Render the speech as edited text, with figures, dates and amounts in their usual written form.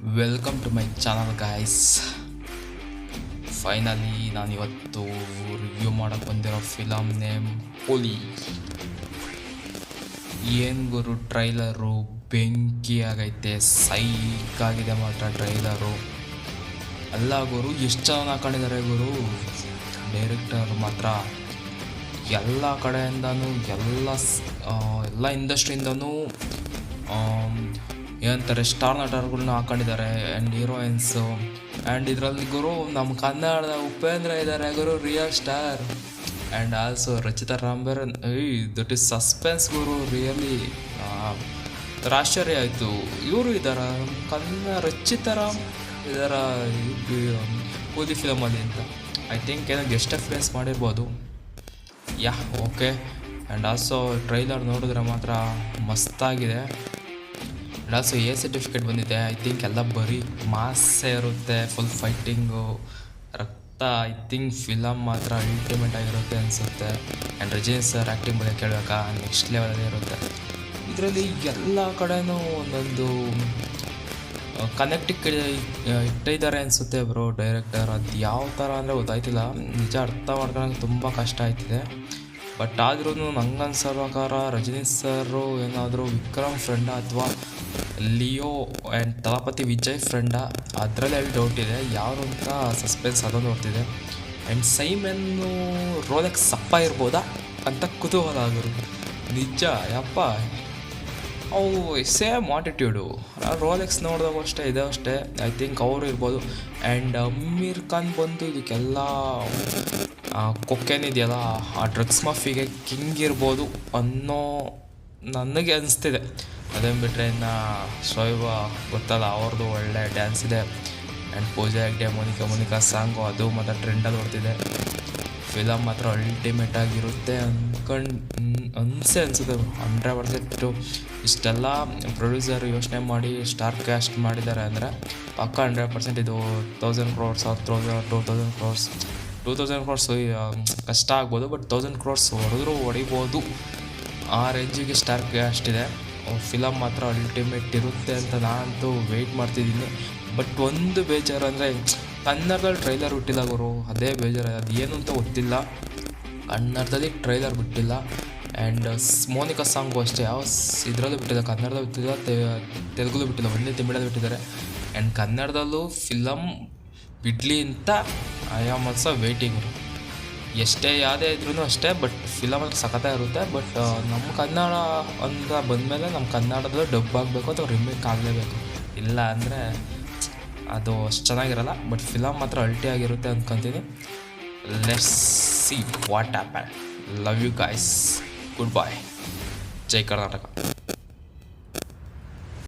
Welcome to my channel guys. Finally ನಾನಿವತ್ತು review ಮಾಡೋಕ್ಕೆ ಬಂದಿರೋ ಫಿಲಮ್ ನೇಮ್ ಹೋಲಿ. ಏನು ಗುರು, ಟ್ರೈಲರು ಬೆಂಕಿ ಆಗೈತೆ, ಸೈಕ್ ಆಗಿದೆ ಮಾತ್ರ ಟ್ರೈಲರು. ಅಲ್ಲ ಗುರು, ಎಷ್ಟು ಚೆನ್ನಾಗಿ ಹಾಕೊಂಡಿದ್ದಾರೆ ಗುರು. ಡೈರೆಕ್ಟರ್ ಮಾತ್ರ ಎಲ್ಲ ಕಡೆಯಿಂದನೂ ಎಲ್ಲ ಇಂಡಸ್ಟ್ರಿಯಿಂದನೂ ಏನಂತಾರೆ ಸ್ಟಾರ್ ನಟರುಗಳನ್ನ ಹಾಕೊಂಡಿದ್ದಾರೆ ಆ್ಯಂಡ್ ಹೀರೋಯಿನ್ಸು. ಆ್ಯಂಡ್ ಇದರಲ್ಲಿ ಗುರು ನಮ್ಮ ಕನ್ನಡದ ಉಪೇಂದ್ರ ಇದ್ದಾರೆ ಗುರು, real star. And also Rachita ರಾಮಬೇರನ್. ದಟ್ ಈಸ್ ಸಸ್ಪೆನ್ಸ್ ಗುರು, ರಿಯಲಿ ಆಶ್ಚರ್ಯ ಆಯಿತು. ಇವರು ಇದ್ದಾರ ರಚಿತಾ ರಾಮ್ ಇದರ ಕೂಲಿ ಫಿಲಮಲ್ಲಿ ಅಂತ ಐ ಥಿಂಕ್ ಏನೋ ಗೆಸ್ಟ್ ಅಫಿಯರೆನ್ಸ್ ಮಾಡಿರ್ಬೋದು. ಯಾ ಓಕೆ. ಆ್ಯಂಡ್ ಆಲ್ಸೋ ಟ್ರೈಲರ್ ನೋಡಿದ್ರೆ ಮಾತ್ರ ಮಸ್ತಾಗಿದೆ. ಆ್ಯಂಡ್ ಆಲ್ಸೋ ಸರ್ಟಿಫಿಕೇಟ್ ಬಂದಿದೆ. ಐ ಥಿಂಕ್ ಎಲ್ಲ ಬರೀ ಮಾಸೇ ಇರುತ್ತೆ, ಫುಲ್ ಫೈಟಿಂಗು, ರಕ್ತ. ಐ ಥಿಂಕ್ ಫಿಲಮ್ ಮಾತ್ರ ಅಲ್ಟಿಮೇಟ್ ಆಗಿರುತ್ತೆ ಅನಿಸುತ್ತೆ. ಆ್ಯಂಡ್ ರಜನಿ ಸರ್ ಆ್ಯಕ್ಟಿಂಗ್ ಬಗ್ಗೆ ಕೇಳಬೇಕಾ, ನೆಕ್ಸ್ಟ್ ಲೆವೆಲಲ್ಲೇ ಇರುತ್ತೆ. ಇದರಲ್ಲಿ ಎಲ್ಲ ಕಡೆನೂ ಒಂದೊಂದು ಕನೆಕ್ಟಿಕ್ ಇಟ್ಟಿದ್ದಾರೆ ಅನಿಸುತ್ತೆ ಬ್ರೋ ಡೈರೆಕ್ಟರ್. ಅದು ಯಾವ ಥರ ಅಂದರೆ ಗೊತ್ತಾಯ್ತಿಲ್ಲ, ನಿಜ ಅರ್ಥ ಮಾಡ್ಕೊಳ್ಳೋಕೆ ತುಂಬ ಕಷ್ಟ ಆಯ್ತಿದೆ. ಬಟ್ ಆದ್ರೂ ನಂಗೆ ಅನ್ಸೋ ಪ್ರಕಾರ ರಜನಿ ಸರು ಏನಾದರೂ ವಿಕ್ರಮ್ ಫ್ರೆಂಡ ಅಥವಾ ಲಿಯೋ ಆ್ಯಂಡ್ ತಲಪತಿ ವಿಜಯ್ ಫ್ರೆಂಡ, ಅದರಲ್ಲಿ ಡೌಟ್ ಇದೆ. ಯಾರು ಅಂತ ಸಸ್ಪೆನ್ಸ್ ಅದೊಂದು ನೋಡ್ತಿದೆ. ಆ್ಯಂಡ್ ಸೈಮೆನ್ನು ರೋಲೆಕ್ಸ್ ಸಪ್ಪ ಇರ್ಬೋದಾ ಅಂತ ಕುತೂಹಲ ಆಗೋರು. ನಿಜ ಯಪ್ಪ, ಅವು ಸೇಮ್ ಆಟಿಟ್ಯೂಡು. ರೋಲೆಕ್ಸ್ ನೋಡಿದಾಗ ಅಷ್ಟೇ ಇದೆ ಅಷ್ಟೇ. ಐ ಥಿಂಕ್ ಅವರು ಇರ್ಬೋದು. ಆ್ಯಂಡ್ ಅಮೀರ್ ಖಾನ್ ಬಂದು ಇದಕ್ಕೆಲ್ಲ ಕೊಕ್ಕೇನಿದೆಯಲ್ಲ, ಆ ಡ್ರಗ್ಸ್ ಮಾಫಿಗೆ ಕಿಂಗ್ ಇರ್ಬೋದು ಅನ್ನೋ ನನಗೆ ಅನಿಸ್ತಿದೆ. ಅದೇನು ಬಿಟ್ಟರೆ ಇನ್ನು ಶೋಯಬ ಗೊತ್ತಲ್ಲ, ಅವ್ರದ್ದು ಒಳ್ಳೆ ಡ್ಯಾನ್ಸ್ ಇದೆ. And Pooja Hegde Monica song ಅದು ಮಾತ್ರ ಟ್ರೆಂಡಲ್ಲಿ ಓಡ್ತಿದೆ. ಫಿಲಮ್ ಮಾತ್ರ ಅಲ್ಟಿಮೇಟ್ ಆಗಿರುತ್ತೆ ಅನಿಸುತ್ತೆ 100%. ಇಷ್ಟೆಲ್ಲ ಪ್ರೊಡ್ಯೂಸರ್ ಯೋಚನೆ ಮಾಡಿ ಸ್ಟಾರ್ ಕ್ಯಾಸ್ಟ್ ಮಾಡಿದ್ದಾರೆ ಅಂದರೆ ಪಕ್ಕ 100% ಇದು 1000 crores or 2000 crores 2000 crores ಕಷ್ಟ ಆಗ್ಬೋದು. But 1000 crores ಹೊಡಿಬೋದು. ಆ ರೇಂಜಿಗೆ ಸ್ಟಾರ್ ಕ್ಯಾಸ್ಟ್ ಇದೆ. ಫಿಲಮ್ ಮಾತ್ರ ಅಲ್ಟಿಮೇಟ್ ಇರುತ್ತೆ ಅಂತ ನಾನಂತೂ ವೆಯ್ಟ್ ಮಾಡ್ತಿದ್ದೀನಿ. ಬಟ್ ಒಂದು ಬೇಜಾರು ಅಂದರೆ ಕನ್ನಡದಲ್ಲಿ ಟ್ರೈಲರ್ ಬಿಟ್ಟಿಲ್ಲ ಗುರು, ಅದೇ ಬೇಜಾರು. ಅದು ಏನು ಅಂತ ಗೊತ್ತಿಲ್ಲ, ಕನ್ನಡದಲ್ಲಿ ಟ್ರೈಲರ್ ಬಿಟ್ಟಿಲ್ಲ. ಆ್ಯಂಡ್ ಮೋನಿಕಾ ಸಾಂಗು ಅಷ್ಟೇ, ಯಾವ ಇದರಲ್ಲೂ ಬಿಟ್ಟಿಲ್ಲ, ಕನ್ನಡದಲ್ಲಿ ಬಿಟ್ಟಿಲ್ಲ, ತೆಲುಗಲ್ಲೂ ಬಿಟ್ಟಿಲ್ಲ, ಒಂದೇ ತಮಿಳಲ್ಲಿ ಬಿಟ್ಟಿದ್ದಾರೆ. ಆ್ಯಂಡ್ ಕನ್ನಡದಲ್ಲೂ ಫಿಲಮ್ ಬಿಡಲಿ ಅಂತ ಐ ಆಮ್ ಆಲ್ಸೋ ವೇಟಿಂಗ್. ಎಷ್ಟೇ ಯಾವುದೇ ಇದ್ರೂ ಅಷ್ಟೇ, ಬಟ್ ಫಿಲಮ್ ಅಂದ್ರೆ ಸಖತ್ತಾಗಿ ಇರುತ್ತೆ. ಬಟ್ ನಮ್ಮ ಕನ್ನಡ ಅಂತ ಬಂದಮೇಲೆ ನಮ್ಮ ಕನ್ನಡದಲ್ಲೂ ಡಬ್ ಆಗಬೇಕು ಅಥವಾ ರಿಮೇಕ್ ಆಗಲೇಬೇಕು, ಇಲ್ಲ ಅಂದರೆ ಅದು ಅಷ್ಟು ಚೆನ್ನಾಗಿರಲ್ಲ. ಬಟ್ ಫಿಲಮ್ ಮಾತ್ರ ಅಲ್ಟಿಯಾಗಿರುತ್ತೆ ಅಂದ್ಕೊತೀನಿ. Let's see what happen. Love you guys, good bye, ಜೈ ಕರ್ನಾಟಕ.